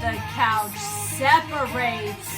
the couch separates.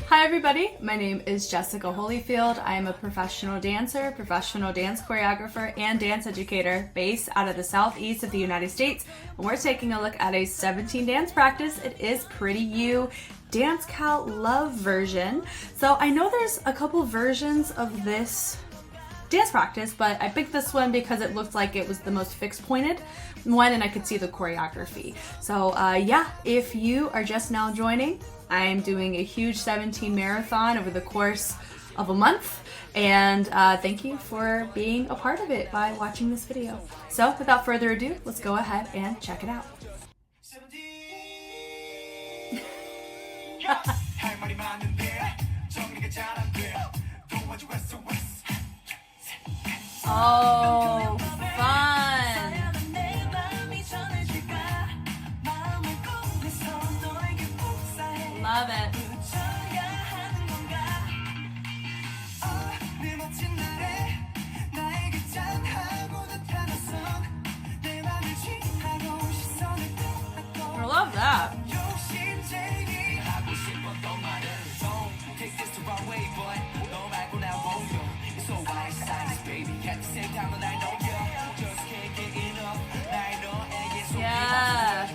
Hi everybody, my name is Jessica Holyfield. I am a professional dancer, professional dance choreographer, and dance educator based out of the southeast of the United States. And we're taking a look at a 17 dance practice. It is Pretty You Dancecal Love version. So I know there's a couple versions of this dance practice, but I picked this one because it looked like it was the most fixed pointed one and I could see the choreography. So yeah, if you are just now joining, I am doing a huge 17 marathon over the course of a month, and thank you for being a part of it by watching this video. So without further ado, let's go ahead and check it out. Oh, fun! Love it. I love that. Yeah.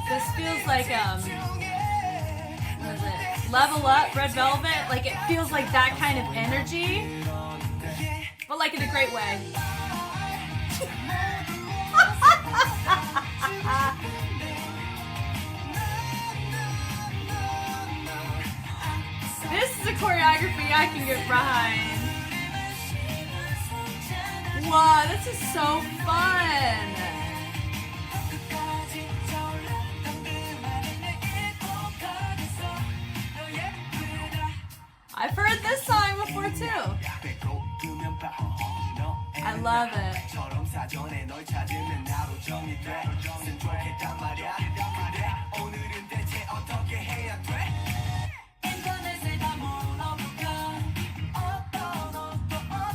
This feels like what is it? Level Up, Red Velvet. Like it feels like that kind of energy, but like in a great way. This is a choreography I can get behind. Wow, this is so fun. I've heard this song before too. I love it.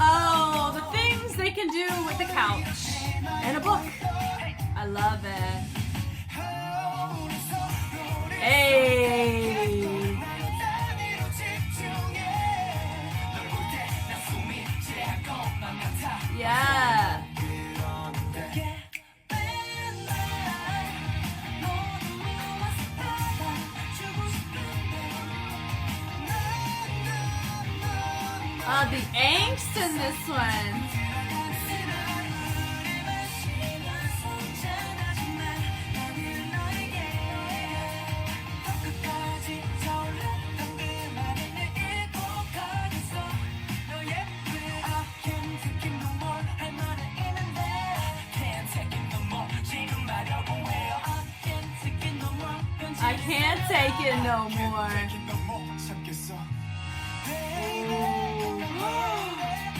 Oh, the things they can do with the couch and a book. I love it. Hey. Yeah. The angst in this one. I can't take it no more.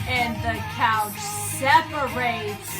And the couch separates.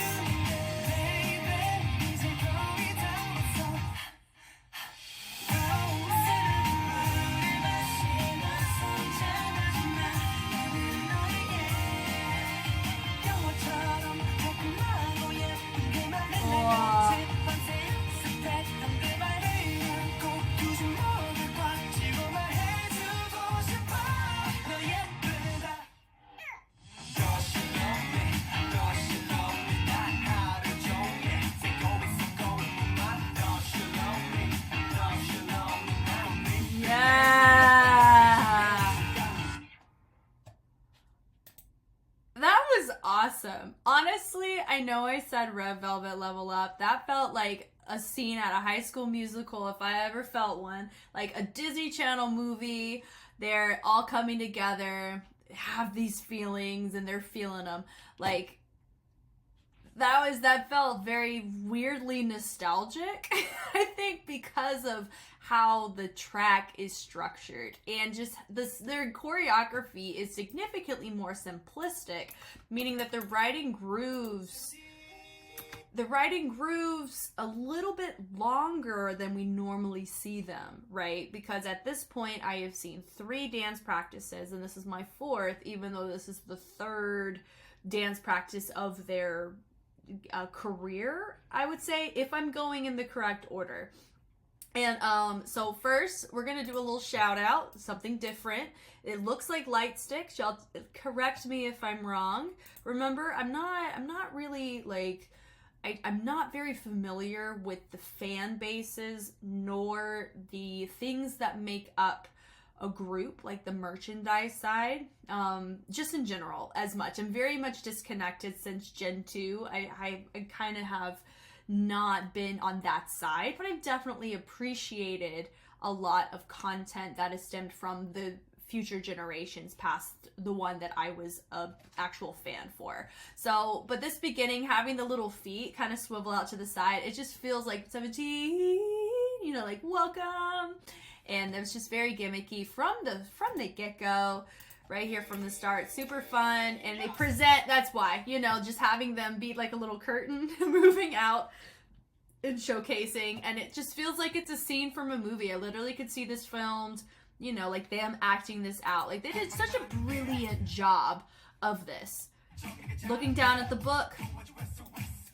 Awesome. Honestly, I know I said Red Velvet Level Up. That felt like a scene at a High School Musical if I ever felt one. Like a Disney Channel movie. They're all coming together, have these feelings, and they're feeling them. Like, that felt very weirdly nostalgic, I think, because of how the track is structured, and just their choreography is significantly more simplistic, meaning that they're writing grooves the riding grooves a little bit longer than we normally see them, right? Because at this point I have seen 3 dance practices, and this is my 4th, even though this is the 3rd dance practice of their career, I would say, if I'm going in the correct order. And so first, we're going to do a little shout out, something different. It looks like light sticks. Y'all correct me if I'm wrong. Remember, I'm not really like, I'm not very familiar with the fan bases nor the things that make up a group, like the merchandise side, just in general, as much. I'm very much disconnected since Gen 2. I kind of have not been on that side, but I've definitely appreciated a lot of content that has stemmed from the future generations past the one that I was a actual fan for. So, but this beginning, having the little feet kind of swivel out to the side, it just feels like 17, you know, like welcome. And it was just very gimmicky from the get-go, right here from the start. Super fun. And they present, that's why, you know, just having them be like a little curtain moving out and showcasing. And it just feels like it's a scene from a movie. I literally could see this filmed, you know, like them acting this out. Like they did such a brilliant job of this. Looking down at the book,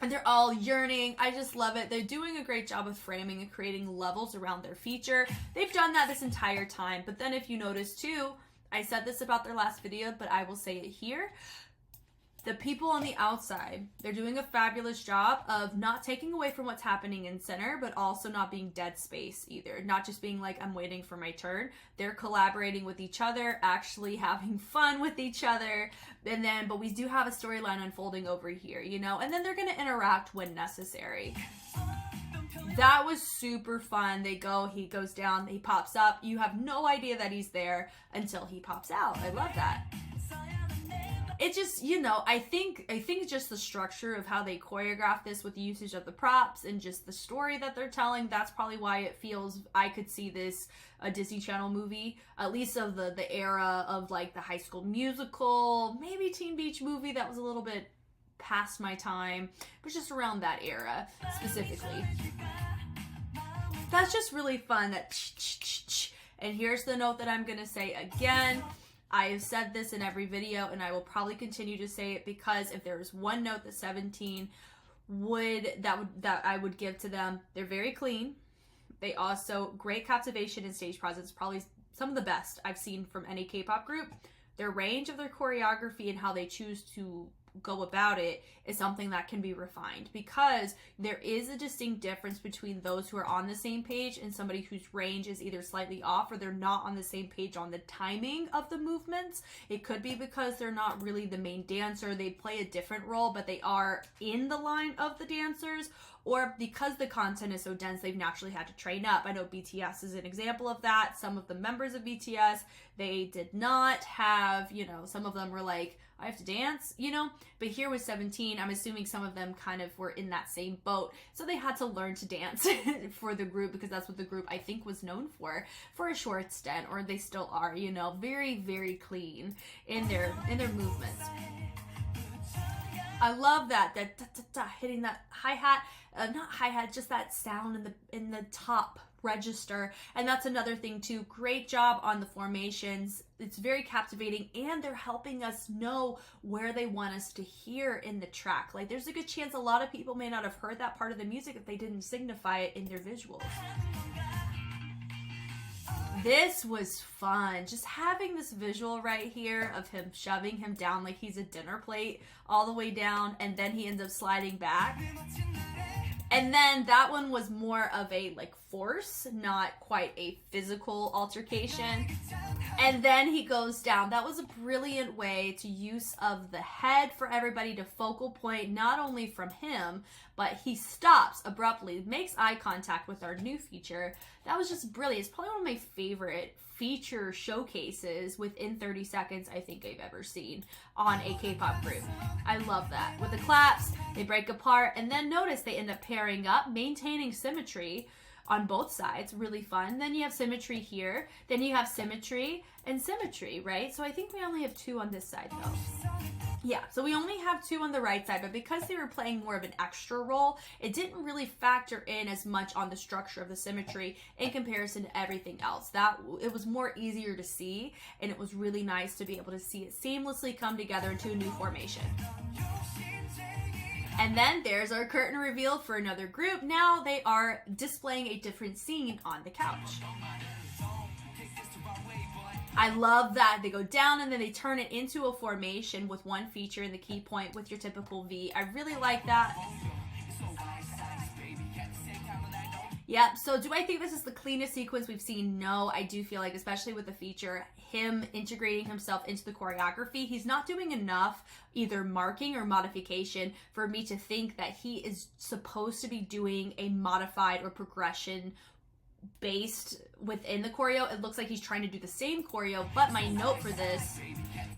and they're all yearning. I just love it. They're doing a great job of framing and creating levels around their feature. They've done that this entire time. But then if you notice too, I said this about their last video, but I will say it here. The people on the outside, they're doing a fabulous job of not taking away from what's happening in center, but also not being dead space either. Not just being like, I'm waiting for my turn. They're collaborating with each other, actually having fun with each other. And then, but we do have a storyline unfolding over here, you know, and then they're going to interact when necessary. That was super fun. He goes down, he pops up. You have no idea that he's there until he pops out. I love that. It just, you know, I think just the structure of how they choreograph this with the usage of the props and just the story that they're telling, that's probably why it feels, I could see this a Disney Channel movie, at least of the era of like the High School Musical, maybe Teen Beach Movie that was a little bit past my time, but just around that era specifically. That's just really fun. That and here's the note that I'm gonna say again. I have said this in every video, and I will probably continue to say it, because if there is one note that 17 that I would give to them, they're very clean. They also great captivation and stage presence, probably some of the best I've seen from any K-pop group. Their range of their choreography and how they choose to go about it is something that can be refined, because there is a distinct difference between those who are on the same page and somebody whose range is either slightly off or they're not on the same page on the timing of the movements. It could be because they're not really the main dancer, they play a different role, but they are in the line of the dancers, or because the content is so dense, they've naturally had to train up. I know BTS is an example of that. Some of the members of BTS, they did not have, you know, some of them were like, I have to dance, you know, but here with 17, I'm assuming some of them kind of were in that same boat. So they had to learn to dance for the group, because that's what the group I think was known for a short stint, or they still are, you know, very, very clean in their movements. I love that hitting that hi-hat, not hi-hat, just that sound in the top register. And that's another thing too. Great job on the formations. It's very captivating, and they're helping us know where they want us to hear in the track. Like there's a good chance a lot of people may not have heard that part of the music if they didn't signify it in their visuals. This was fun. Just having this visual right here of him shoving him down like he's a dinner plate all the way down, and then he ends up sliding back. And then that one was more of a like force, not quite a physical altercation. And then he goes down. That was a brilliant way to use of the head for everybody to focal point, not only from him, but he stops abruptly, makes eye contact with our new feature. That was just brilliant. It's probably one of my favorite feature showcases within 30 seconds I think I've ever seen on a K-pop group. I love that. With the claps, they break apart, and then notice they end up pairing up, maintaining symmetry on both sides. Really fun. Then you have symmetry here. Then you have symmetry and symmetry, right? So I think we only have 2 on this side though. Yeah, so we only have 2 on the right side, but because they were playing more of an extra role, it didn't really factor in as much on the structure of the symmetry in comparison to everything else. That it was more easier to see, and it was really nice to be able to see it seamlessly come together into a new formation. And then there's our curtain reveal for another group. Now they are displaying a different scene on the couch. I love that they go down and then they turn it into a formation with one feature in the key point with your typical V. I really like that. Yep, so do I think this is the cleanest sequence we've seen? No, I do feel like, especially with the feature, him integrating himself into the choreography, he's not doing enough either marking or modification for me to think that he is supposed to be doing a modified or progression based within the choreo. It looks like he's trying to do the same choreo, but my note for this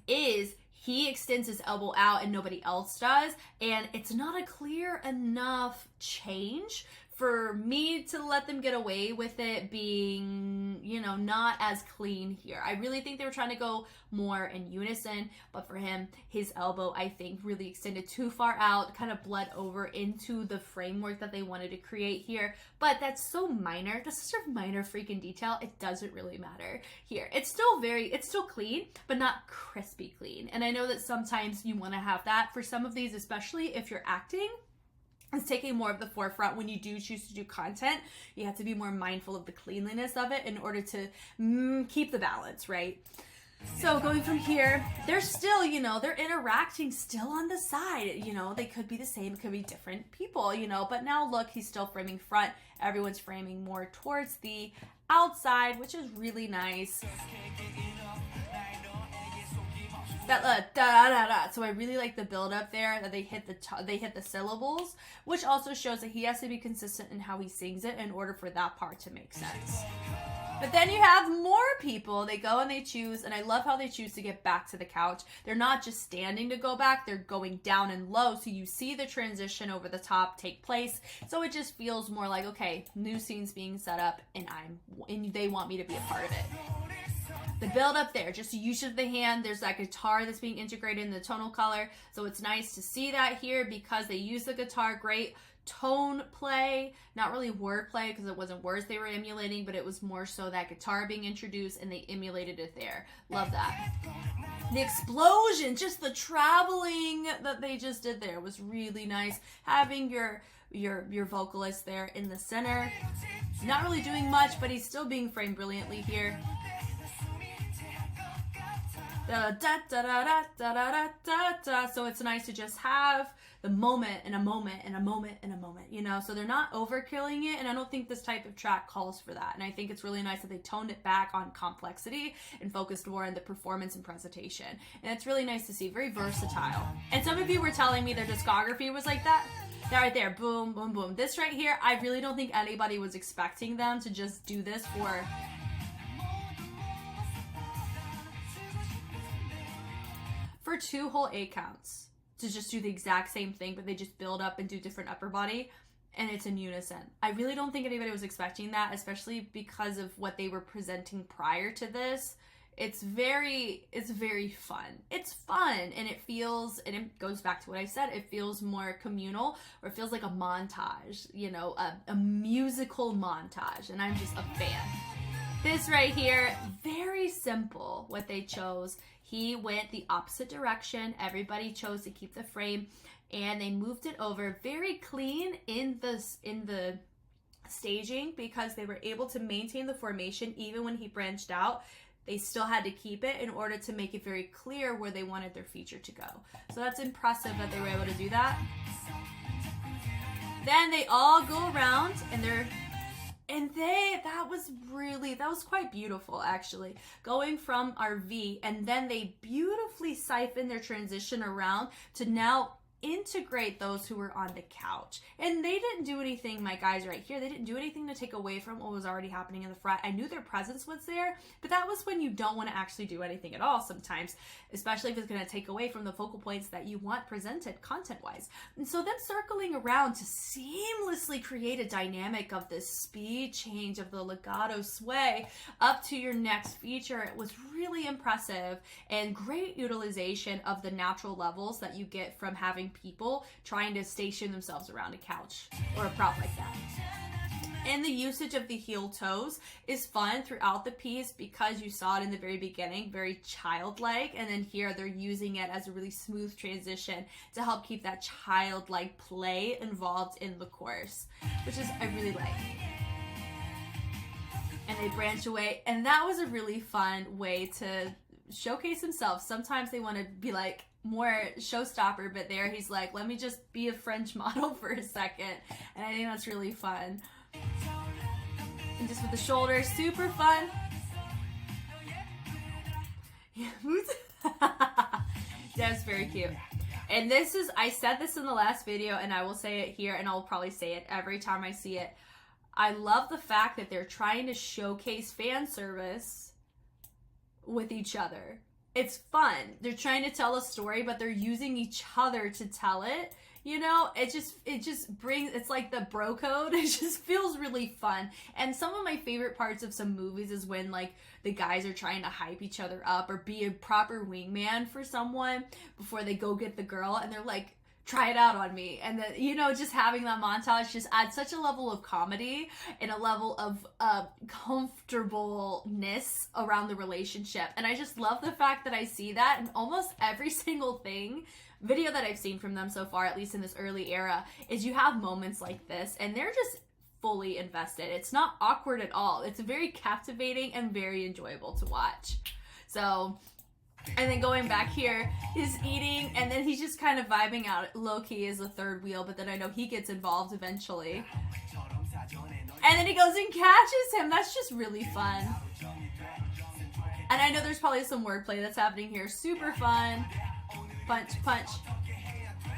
is he extends his elbow out and nobody else does, and it's not a clear enough change for me to let them get away with it being, you know, not as clean here. I really think they were trying to go more in unison, but for him, his elbow, I think, really extended too far out, kind of bled over into the framework that they wanted to create here. But that's so minor. That's such a minor freaking detail. It doesn't really matter here. It's still clean, but not crispy clean. And I know that sometimes you want to have that for some of these, especially if you're acting. It's taking more of the forefront when you do choose to do content. You have to be more mindful of the cleanliness of it in order to keep the balance, right? So going from here, they're still, you know, they're interacting still on the side. You know, they could be the same, it could be different people, you know, but now look, he's still framing front. Everyone's framing more towards the outside, which is really nice. So I really like the build up there, that they hit the syllables, which also shows that he has to be consistent in how he sings it in order for that part to make sense. But then you have more people. They go and they choose, and I love how they choose to get back to the couch. They're not just standing to go back, they're going down and low, so you see the transition over the top take place. So it just feels more like, okay, new scene's being set up, and they want me to be a part of it. The build up there, just use of the hand. There's that guitar that's being integrated in the tonal color. So it's nice to see that here because they use the guitar. Great tone play, not really word play because it wasn't words they were emulating, but it was more so that guitar being introduced and they emulated it there. Love that. The explosion, just the traveling that they just did there was really nice. Having your vocalist there in the center. Not really doing much, but he's still being framed brilliantly here. So it's nice to just have the moment and a moment and a moment and a moment, you know, so they're not overkilling it, and I don't think this type of track calls for that. And I think it's really nice that they toned it back on complexity and focused more on the performance and presentation, and it's really nice to see. Very versatile. And some of you were telling me their discography was like that. That right there, boom, boom, boom. This right here, I really don't think anybody was expecting them to just do this for 2 whole 8 counts, to just do the exact same thing, but they just build up and do different upper body, and it's in unison. I really don't think anybody was expecting that, especially because of what they were presenting prior to this. It's very fun. It's fun, and it goes back to what I said, it feels more communal, or it feels like a montage, you know, a musical montage, and I'm just a fan. This right here, very simple what they chose. He went the opposite direction. Everybody chose to keep the frame, and they moved it over very clean in the staging because they were able to maintain the formation even when he branched out. They still had to keep it in order to make it very clear where they wanted their feature to go. So that's impressive that they were able to do that. Then they all go around that was quite beautiful, actually, going from our V, and then they beautifully siphon their transition around to now integrate those who were on the couch. And they didn't do anything, my guys right here, they didn't do anything to take away from what was already happening in the front. I knew their presence was there, but that was when you don't want to actually do anything at all sometimes, especially if it's going to take away from the focal points that you want presented content-wise. And so them circling around to seamlessly create a dynamic of this speed change of the legato sway up to your next feature, it was really impressive and great utilization of the natural levels that you get from having people trying to station themselves around a couch or a prop like that. And the usage of the heel toes is fun throughout the piece because you saw it in the very beginning, very childlike, and then here they're using it as a really smooth transition to help keep that childlike play involved in the chorus, which is I really like. And they branch away, and that was a really fun way to showcase themselves. Sometimes they want to be like more showstopper, but there he's like, let me just be a French model for a second, and I think that's really fun. And just with the shoulders, super fun. Yeah, that's very cute. And this is, I said this in the last video, and I will say it here, and I'll probably say it every time I see it. I love the fact that they're trying to showcase fan service with each other. It's fun. They're trying to tell a story, but they're using each other to tell it. You know, it just brings, it's like the bro code. It just feels really fun. And some of my favorite parts of some movies is when like the guys are trying to hype each other up or be a proper wingman for someone before they go get the girl, and they're like, try it out on me. And then, you know, just having that montage just adds such a level of comedy and a level of comfortableness around the relationship. And I just love the fact that I see that in almost every single video that I've seen from them so far, at least in this early era, is you have moments like this and they're just fully invested. It's not awkward at all. It's very captivating and very enjoyable to watch. So, and then going back here, he's eating, and then he's just kind of vibing out. Low-key is the third wheel, but then I know he gets involved eventually. And then he goes and catches him. That's just really fun. And I know there's probably some wordplay that's happening here. Super fun. Punch, punch.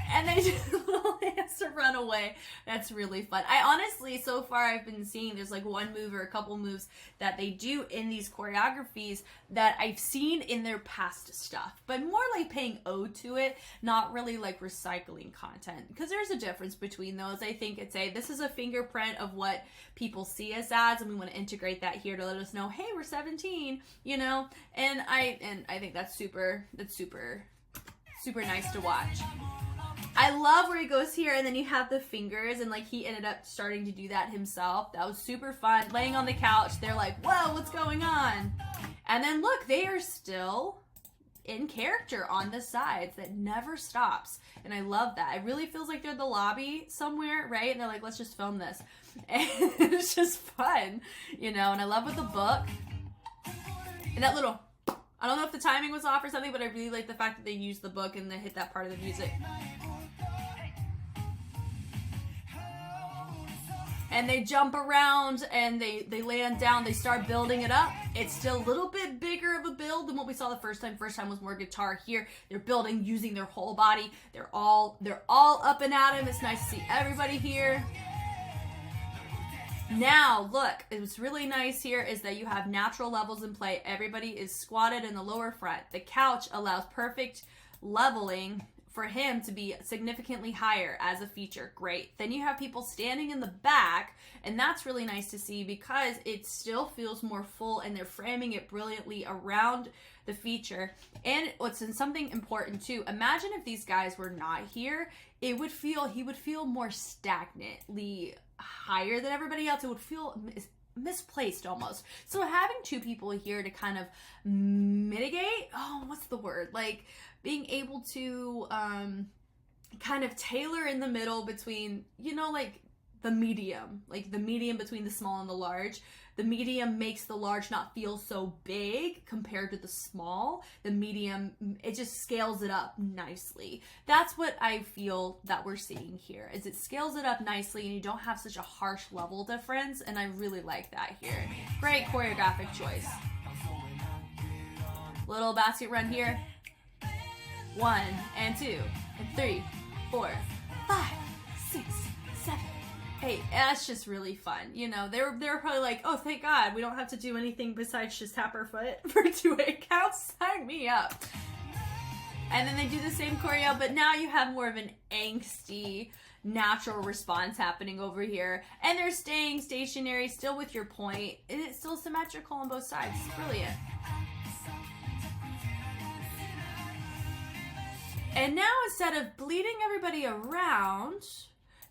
And then he has to run away. That's really fun. I honestly, so far I've been seeing there's like one move or a couple moves that they do in these choreographies that I've seen in their past stuff, but more like paying ode to it, not really like recycling content, because there's a difference between those. I think this is a fingerprint of what people see us as, and we want to integrate that here to let us know, hey, we're 17, you know. And I think that's super nice to watch. I love where he goes here and then you have the fingers, and like he ended up starting to do that himself. That was super fun. Laying on the couch, they're like, whoa, what's going on? And then look, they are still in character on the sides. That never stops. And I love that. It really feels like they're in the lobby somewhere, right? And they're like, let's just film this. And it's just fun, you know. And I love with the book. And that little, I don't know if the timing was off or something, but I really like the fact that they used the book and they hit that part of the music. And they jump around and they land down. They start building it up. It's still a little bit bigger of a build than what we saw the first time. First time was more guitar. Here they're building using their whole body. They're all up and at him. It's nice to see everybody here. Now, look, what's really nice here is that you have natural levels in play. Everybody is squatted in the lower front. The couch allows perfect leveling for him to be significantly higher as a feature. Great. Then you have people standing in the back, and that's really nice to see because it still feels more full and they're framing it brilliantly around the feature. And what's in something important too, imagine if these guys were not here, he would feel more stagnantly higher than everybody else. It would feel misplaced almost. So having two people here to kind of mitigate, what's the word? Like being able to kind of tailor in the middle between, you know, like the medium between the small and the large. The medium makes the large not feel so big compared to the small. The medium, it just scales it up nicely. That's what I feel that we're seeing here, is it scales it up nicely and you don't have such a harsh level difference, and I really like that here. Great choreographic choice. Little basket run here. 1 and 2 and 3, 4, 5, 6, 7, 8. That's just really fun. You know, they're probably like, oh, thank God, we don't have to do anything besides just tap our foot for 2-8 counts. Sign me up. And then they do the same choreo, but now you have more of an angsty, natural response happening over here. And they're staying stationary, still with your point. And it's still symmetrical on both sides. It's brilliant. And now instead of bleeding everybody around,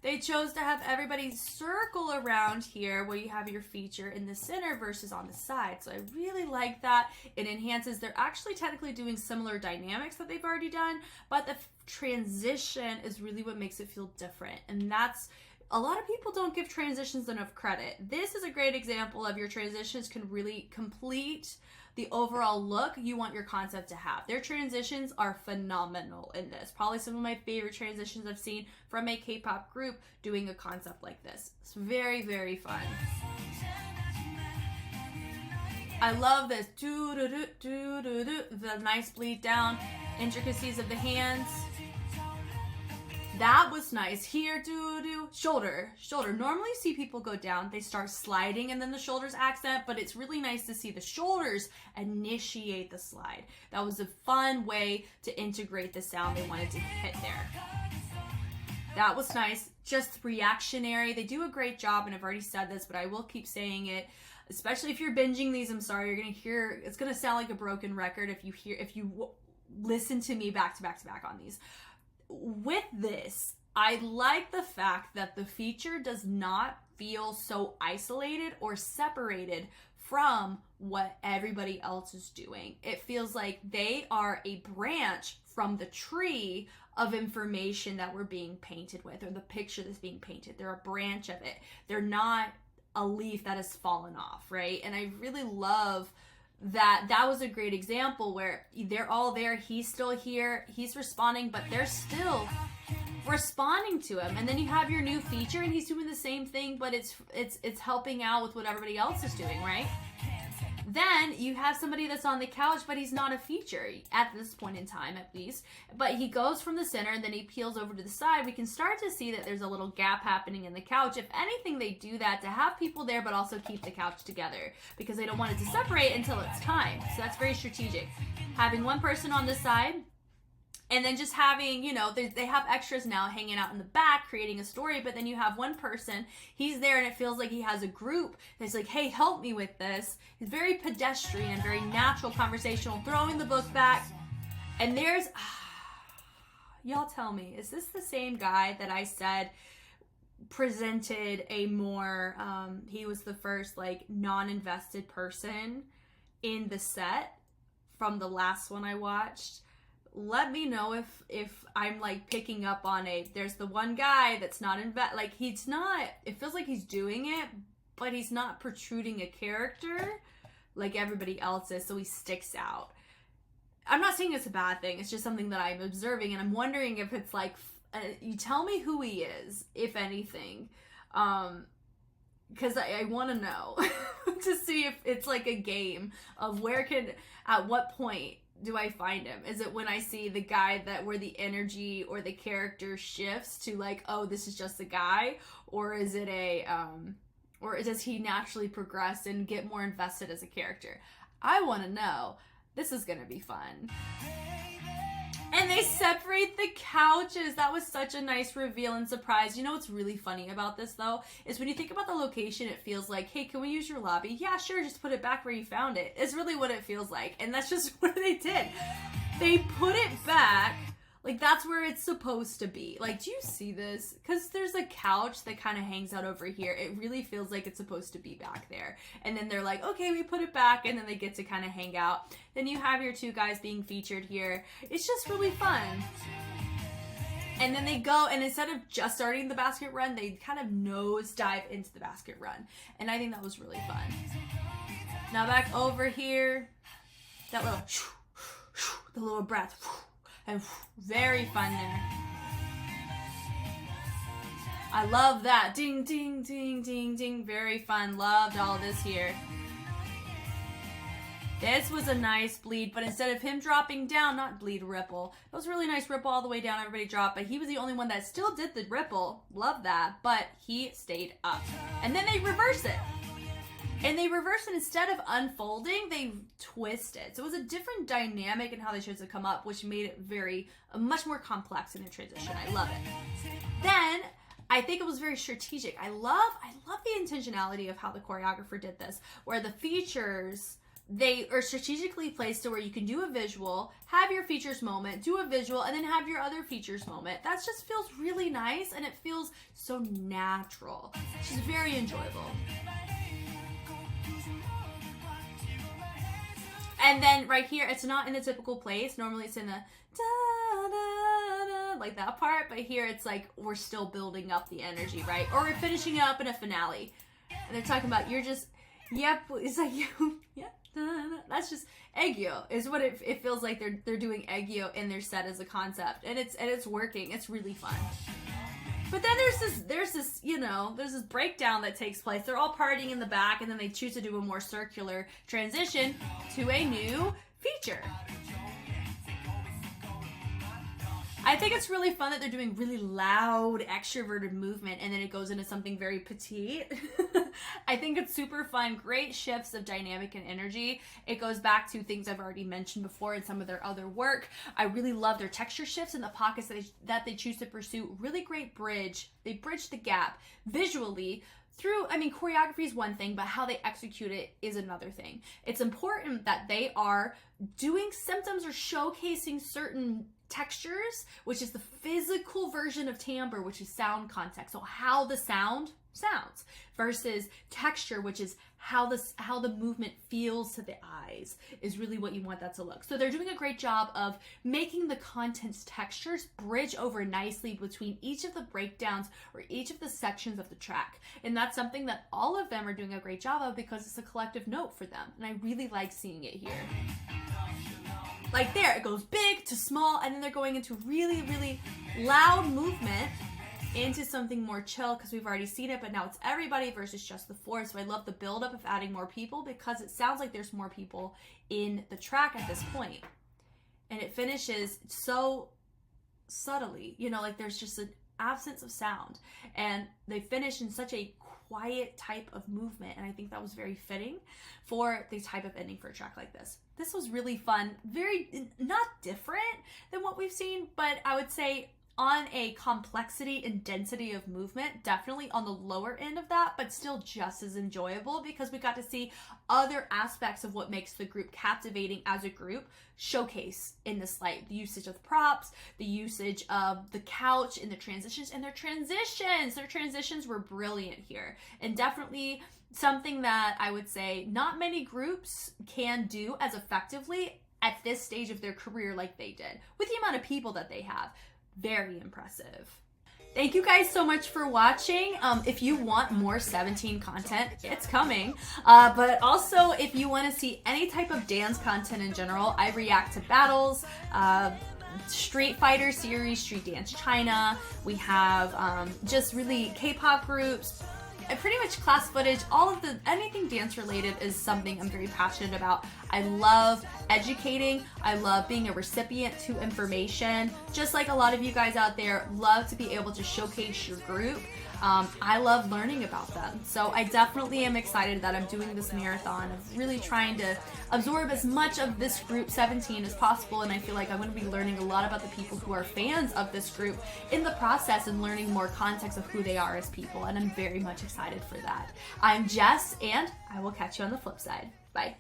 they chose to have everybody circle around here where you have your feature in the center versus on the side. So I really like that. It enhances, they're actually technically doing similar dynamics that they've already done, but the transition is really what makes it feel different. And that's, a lot of people don't give transitions enough credit. This is a great example of your transitions can really complete the overall look you want your concept to have. Their transitions are phenomenal in this. Probably some of my favorite transitions I've seen from a K-pop group doing a concept like this. It's very, very fun. I love this. The nice bleed down, intricacies of the hands. That was nice. Here, shoulder. Normally you see people go down, they start sliding and then the shoulders accent, but it's really nice to see the shoulders initiate the slide. That was a fun way to integrate the sound they wanted to hit there. That was nice. Just reactionary. They do a great job, and I've already said this, but I will keep saying it. Especially if you're binging these, I'm sorry, you're gonna hear, it's gonna sound like a broken record if you listen to me back to back to back on these. With this, I like the fact that the feature does not feel so isolated or separated from what everybody else is doing. It feels like they are a branch from the tree of information that we're being painted with, or the picture that's being painted. They're a branch of it. They're not a leaf that has fallen off, right? And I really love that was a great example where they're all there, he's still here, he's responding, but they're still responding to him. And then you have your new feature and he's doing the same thing, but it's helping out with what everybody else is doing, right? Then you have somebody that's on the couch, but he's not a feature at this point in time, at least. But he goes from the center and then he peels over to the side. We can start to see that there's a little gap happening in the couch. If anything, they do that to have people there, but also keep the couch together because they don't want it to separate until it's time. So that's very strategic. Having one person on the side, and then just having, you know, they have extras now hanging out in the back, creating a story, but then you have one person, he's there and it feels like he has a group that's like, hey, help me with this. It's very pedestrian, very natural, conversational, throwing the book back. And there's, y'all tell me, is this the same guy that I said presented a more, he was the first like non-invested person in the set from the last one I watched? Let me know if I'm like picking up on there's the one guy that's not like he's not, it feels like he's doing it, but he's not protruding a character like everybody else is, so he sticks out. I'm not saying it's a bad thing, it's just something that I'm observing, and I'm wondering if it's like, you tell me who he is, if anything, because I want to know to see if it's like a game of at what point do I find him? Is it when I see the guy where the energy or the character shifts to like, oh, this is just a guy? Or is it or does he naturally progress and get more invested as a character? I want to know. This is going to be fun. And they separate the couches. That was such a nice reveal and surprise. You know what's really funny about this, though, is when you think about the location, it feels like, hey, can we use your lobby? Yeah, sure, just put it back where you found it. It's really what it feels like. And that's just what they did. They put it back, like that's where it's supposed to be. Like, do you see this? Because there's a couch that kind of hangs out over here. It really feels like it's supposed to be back there. And then they're like, okay, we put it back, and then they get to kind of hang out. Then you have your two guys being featured here. It's just really fun. And then they go, and instead of just starting the basket run, they kind of nosedive into the basket run. And I think that was really fun. Now back over here, that little, the little breath, and very fun there. I love that. Ding, ding, ding, ding, ding. Very fun. Loved all this here. This was a nice bleed, but instead of him dropping down, not bleed, ripple. It was a really nice ripple all the way down, everybody dropped, but he was the only one that still did the ripple. Love that, but he stayed up. And then they reverse it. And they reverse it, instead of unfolding, they twist it. So it was a different dynamic in how they chose to come up, which made it much more complex in their transition. I love it. Then, I think it was very strategic. I love the intentionality of how the choreographer did this, where the features, they are strategically placed to where you can do a visual, have your features moment, do a visual, and then have your other features moment. That just feels really nice, and it feels so natural. It's just very enjoyable. And then right here, it's not in the typical place. Normally it's in a da, da, da, like that part, but here it's like we're still building up the energy, right? Or we're finishing it up in a finale. And they're talking about, you're just, yep, it's like, yeah, that's just Eggio is what it feels like. They're doing Eggio in their set as a concept, and it's working. It's really fun. But then there's this breakdown that takes place. They're all partying in the back, and then they choose to do a more circular transition to a new feature. I think it's really fun that they're doing really loud, extroverted movement, and then it goes into something very petite. I think it's super fun. Great shifts of dynamic and energy. It goes back to things I've already mentioned before in some of their other work. I really love their texture shifts and the pockets that they choose to pursue. Really great bridge. They bridge the gap visually through, choreography is one thing, but how they execute it is another thing. It's important that they are doing symptoms or showcasing certain textures, which is the physical version of timbre, which is sound context. So how the sound sounds, versus texture, which is how the movement feels to the eyes, is really what you want that to look. So they're doing a great job of making the content's textures bridge over nicely between each of the breakdowns or each of the sections of the track. And that's something that all of them are doing a great job of, because it's a collective note for them. And I really like seeing it here. Like there, it goes big to small, and then they're going into really, really loud movement into something more chill, because we've already seen it, but now it's everybody versus just the four. So I love the buildup of adding more people, because it sounds like there's more people in the track at this point. And it finishes so subtly, like there's just an absence of sound. And they finish in such a quiet type of movement, and I think that was very fitting for the type of ending for a track like this. This was really fun, very not different than what we've seen, but I would say on a complexity and density of movement, definitely on the lower end of that, but still just as enjoyable, because we got to see other aspects of what makes the group captivating as a group showcase in this light. The usage of props, the usage of the couch in the transitions, and their transitions were brilliant here, and definitely something that I would say not many groups can do as effectively at this stage of their career like they did, with the amount of people that they have. Very impressive. Thank you guys so much for watching. If you want more 17 content, it's coming. But also, if you want to see any type of dance content in general, I react to battles, Street Fighter series, Street Dance China. We have just really K-pop groups, pretty much class footage, anything dance related is something I'm very passionate about. I love educating. I love being a recipient to information. Just like a lot of you guys out there love to be able to showcase your group. I love learning about them. So I definitely am excited that I'm doing this marathon of really trying to absorb as much of this group 17 as possible. And I feel like I'm going to be learning a lot about the people who are fans of this group in the process, and learning more context of who they are as people. And I'm very much excited for that. I'm Jess, and I will catch you on the flip side. Bye.